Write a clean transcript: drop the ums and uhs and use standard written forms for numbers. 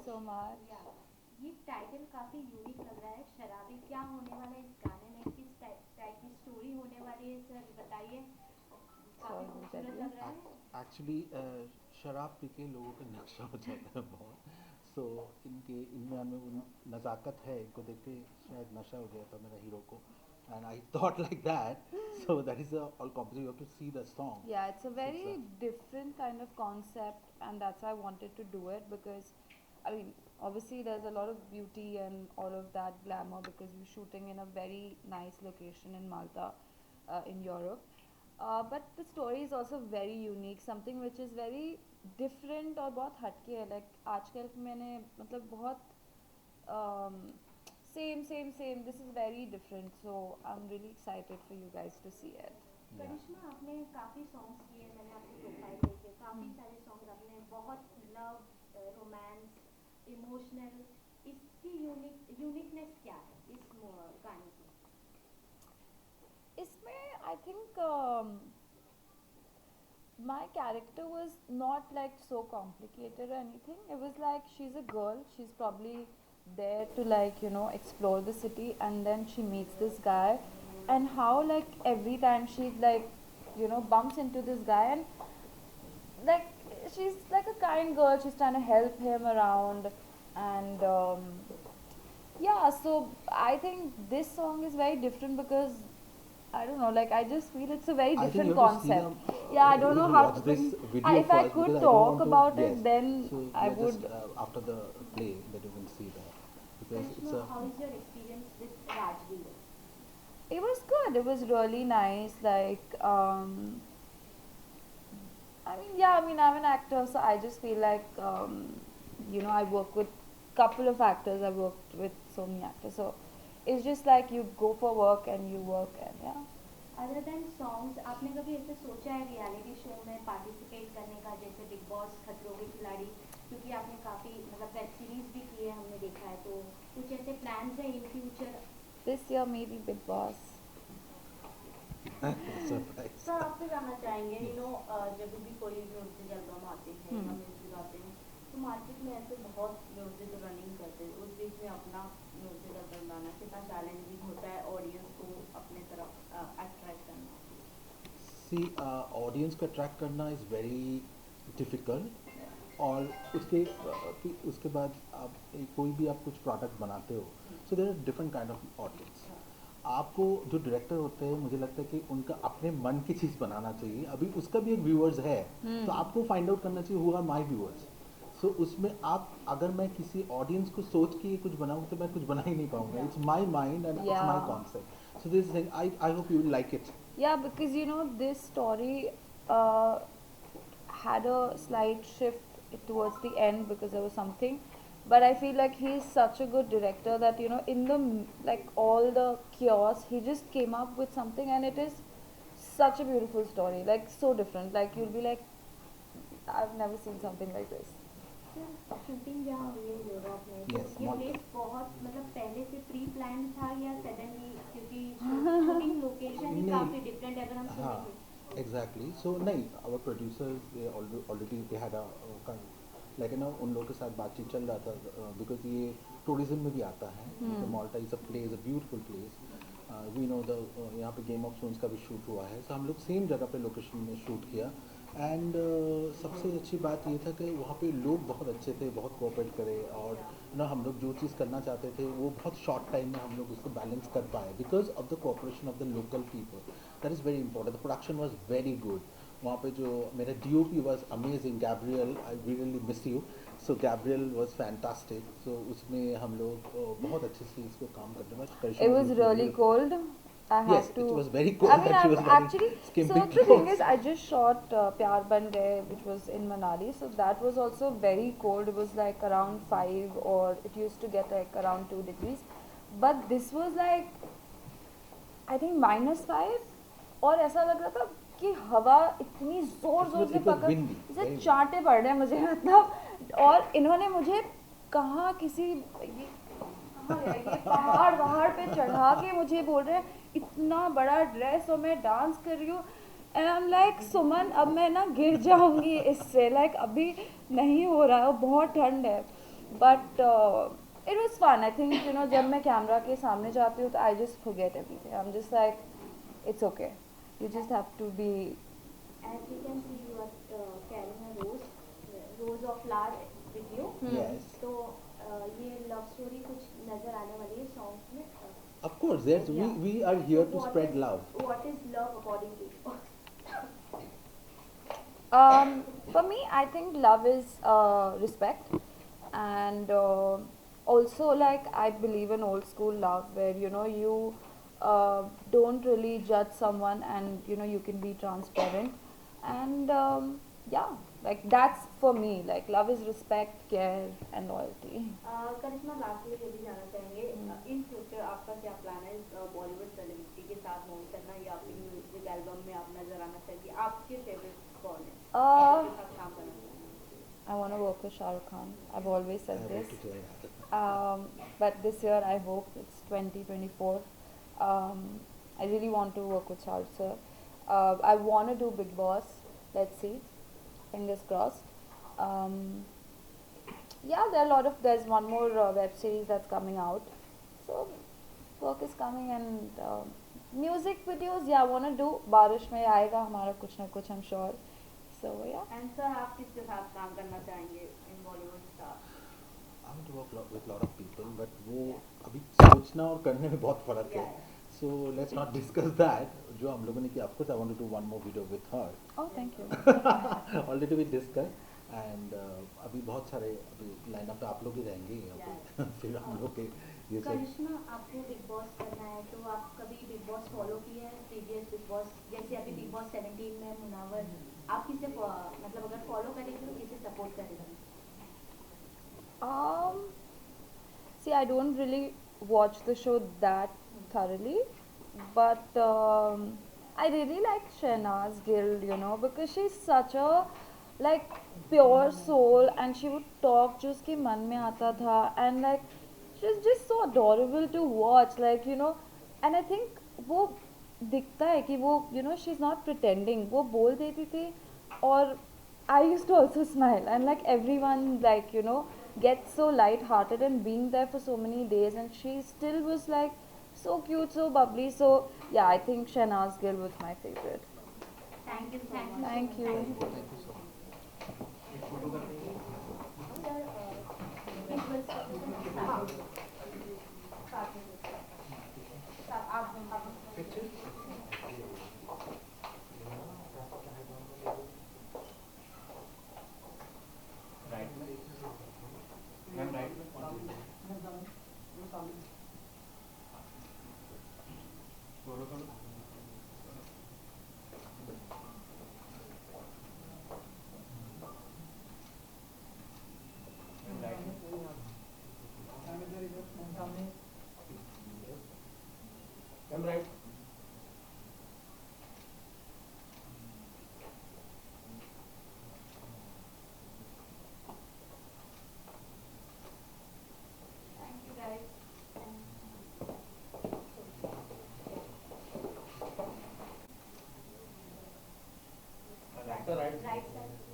so much. या ये title काफी यूनिक लग रहा है, शराबी। क्या होने वाला है इस गाने में, किस टाइप की स्टोरी होने वाली है सर, बताइए। काफी Sure, we'll tell खूबसूरत you. लग रहा है। एक्चुअली शराब पी के लोगों का नशा हो जाता है बहुत। सो इनके इनमें हमें नज़ाकत है, इनको देख के शायद नशा हो गया था मेरा हीरो को। And I thought like that, so that is all composite, you have to see the Yeah, it's a song. It's very different kind of concept, and that's why I wanted to do it because, I mean, obviously there's a lot of beauty and all of that glamour because we're shooting in a very nice location in Malta, in Europe. But the story is also very unique, something which is very different और बहुत हटके है. Like आजकल मैंने मतलब बहुत um, same. This is very different, so I'm really excited for you guys to see it. करिश्मा, आपने काफी सॉन्ग्स किए, मैंने आपकी प्रोफाइल देखी, काफी सारे सॉन्ग्स आपने, बहुत लव, रोमांस, इमोशनल। इसकी यूनिकनेस क्या है इस गाने की? इसमें I think my character was not like so complicated or anything. It was like she's a girl. She's probably there to like explore the city, and then she meets this guy, and how like every time she like bumps into this guy, and like she's like a kind girl. She's trying to help him around, and yeah. So I think this song is very different because I don't know, like I just feel it's a very I think you different have to see the. concept. Yeah, I You don't have know to how watch this to. video If I first because could I don't talk want to. about Yes. it, then So I yeah, just would. after the play that you can see that because it's Karishma, a. How is your experience with Rajveer? It was good. It was really nice. Like, I mean, yeah. I mean, I'm an actor, so I just feel like, I work with couple of actors. I worked with so many actors, so it's just like you go for work and you work, and yeah. Other than songs, आपने कभी ऐसे सोचा है reality show में participate करने का, जैसे big boss, खतरों के खिलाड़ी? क्योंकि आपने काफ़ी मतलब वेब सीरीज भी की है, हमने देखा है, तो कुछ ऐसे प्लान्स हैं in future? This year maybe Big Boss. Surprise. Sir आपसे जानना चाहेंगे, Yes. जब भी कोई म्यूजिक एल्बम आते हैं या Hmm. म्यूजिक आते हैं तो मार्केट में ऐसे बहुत म्यूजिक रनिंग करते हैं, उस बीच में अपना म्यूजिक एल्बम लाना कितना चैलेंजिंग होता है ऑडियंस को अपने तरफ अट्रैक्ट करना? सी ऑडियंस को अट्रैक्ट करना इज़ वेरी डिफ़िकल्ट। और उसके बाद आप कोई भी आप कुछ प्रोडक्ट बनाते हो, so there are different kind of audience. आपको जो डायरेक्टर होते हैं, मुझे लगता है कि उनका अपने मन की चीज़ बनाना चाहिए। अभी उसका भी एक व्यूअर्स है, तो आपको फाइंड आउट करना चाहिए हु आर माई व्यूअर्स। सो उसमें आप, अगर मैं किसी ऑडियंस को सोच के कुछ बनाऊँ तो मैं कुछ बना ही नहीं पाऊंगा। It's my mind and it's my Yeah. Concept. So this thing I hope you will like it. Yeah, because this story uh, had a slight shift towards the end because there was something. But I feel like he's such a good director that in the like all the chaos, he just came up with something, and it is such a beautiful story. Like so different. Like you'll be like, I've never seen something like this. Sir, shooting जहाँ हुई है Europe में, तो Yes, ये Malta. Place बहुत मतलब पहले से प्री प्लान था या सडनली? क्योंकि शूटिंग लोकेशन ही नहीं, काफ़ी डिफरेंट है, अगर हम हाँ, सुनेंगे। एग्जैक्टली। सो नहीं, our producer already they had a, लेकिन उन लोगों के साथ बातचीत चल रहा था बिकॉज ये टूरिज्म में भी आता है। तो Malta is a place, a beautiful place. We know the, यहाँ पे गेम ऑफ थ्रोन्स का भी शूट हुआ है, सो हम लोग सेम जगह पे लोकेशन में शूट किया। एंड सबसे अच्छी बात ये था कि वहाँ पे लोग बहुत अच्छे थे, बहुत कोऑपरेट करे। और ना हम लोग जो चीज़ करना चाहते थे वो बहुत शॉर्ट टाइम में हम लोग उसको बैलेंस कर पाए because of the cooperation of the local people. That is very important. The production was very good. वहाँ पे जो मेरा DOP was amazing, Gabriel, I really miss you. So Gabriel was fantastic. So उसमें हम लोग बहुत अच्छे से इसको काम करते हैं। It Karishma was really cold. I Yes, had it to. was very I cold mean, and she I've was wearing actually. So skimpy the thing is, clothes. I just shot Pyar Ban Gaye, which was in Manali. So that was also very cold. It was like around 5, or it used to get like around 2 degrees. But this was like, I think -5, और ऐसा लग रहा था कि हवा इतनी जोर जोर से It was पकड़, windy, जैसे very windy. चांटे पड़ रहे हैं मुझे मतलब। और इन्होंने मुझे कहाँ किसी ये कहाँ गया, ये पहाड़ वहाड़ पे चढ़ा के मुझे बोल रहे हैं इतना बड़ा ड्रेस और मैं डांस कर रही हूँ। एंड आई एम लाइक, सुमन अब मैं ना गिर जाऊंगी इससे, लाइक अभी नहीं हो रहा है और बहुत ठंड है। but it was fun. I think, you know, जब मैं कैमरा के सामने जाती हूँ तो I just forget everything. I'm just like, it's okay. You just have to be. As we can see, you are carrying a rose of flower with you. Yes. तो ये love story कुछ नजर आने वाली है songs में. Of course, that's Yeah. we are here to What spread is- love. What is love according to you? For me, I think love is respect, and also, like, I believe in old school love where, you know, you don't really judge someone, and you know, you can be transparent, and yeah, like that's for me. Like, love is respect, care, and loyalty. Karishma lastly ये भी जानना चाहेंगे in future आपका क्या plan है Bollywood celebrity के साथ move करना या अपनी म्यूजिक एल्बम में आप नजर आना चाहिए आपके फेवरेट कौन है आपके साथ काम करना चाहेंगे I want to work with Shah Rukh Khan. I've always I said want this. to hear that. But this year I hope it's 2024. I really want to work with Shah Rukh sir. I want to do Big Boss. Let's see. Fingers crossed. Yeah, there's one more web series that's coming out. So work is coming, and music videos. Yeah, I want to do. बारिश में आएगा हमारा कुछ ना कुछ, I'm sure. So yeah. And sir आप किसके साथ काम करना चाहेंगे in Bollywood star? I want to work with lot of people, but वो अभी सोचना और करने में बहुत फर्क है. Yeah. So let's not discuss that. जो हम लोगों ने किया, of course I want to do one more video with her. Oh, thank you. Already we discussed, and अभी बहुत सारे अभी लाइनअप पे आप लोग ही रहेंगे यहाँ पे. फिर हम लोग के ये सब. करिश्मा आपको बिग बॉस करना है तो आप कभी बिग बॉस फॉलो किए हैं प्रीवियस बिग बॉस जैसे अभी बिग बॉस 17 में मुनावर आप किसे मतलब अगर फॉलो करेंगे तो किसे सपोर्ट करेंगे? See, I don't really watch the show that thoroughly, but I really like Shehnaz Gill, you know, because she's such a like pure soul, and she would talk जो उसके मन में आता था, and like she's just so adorable to watch, like, you know, and I think वो दिखता है कि वो, you know, she's not pretending, वो बोल देती थी, और I used to also smile, and like everyone, like, you know, gets so light-hearted, and being there for so many days, and she still was like so cute, so bubbly. So yeah, I think Shehnaz Gill was my favorite. Thank you so much. Thank you. Thank you so much. Thank you guys. Right. Right side.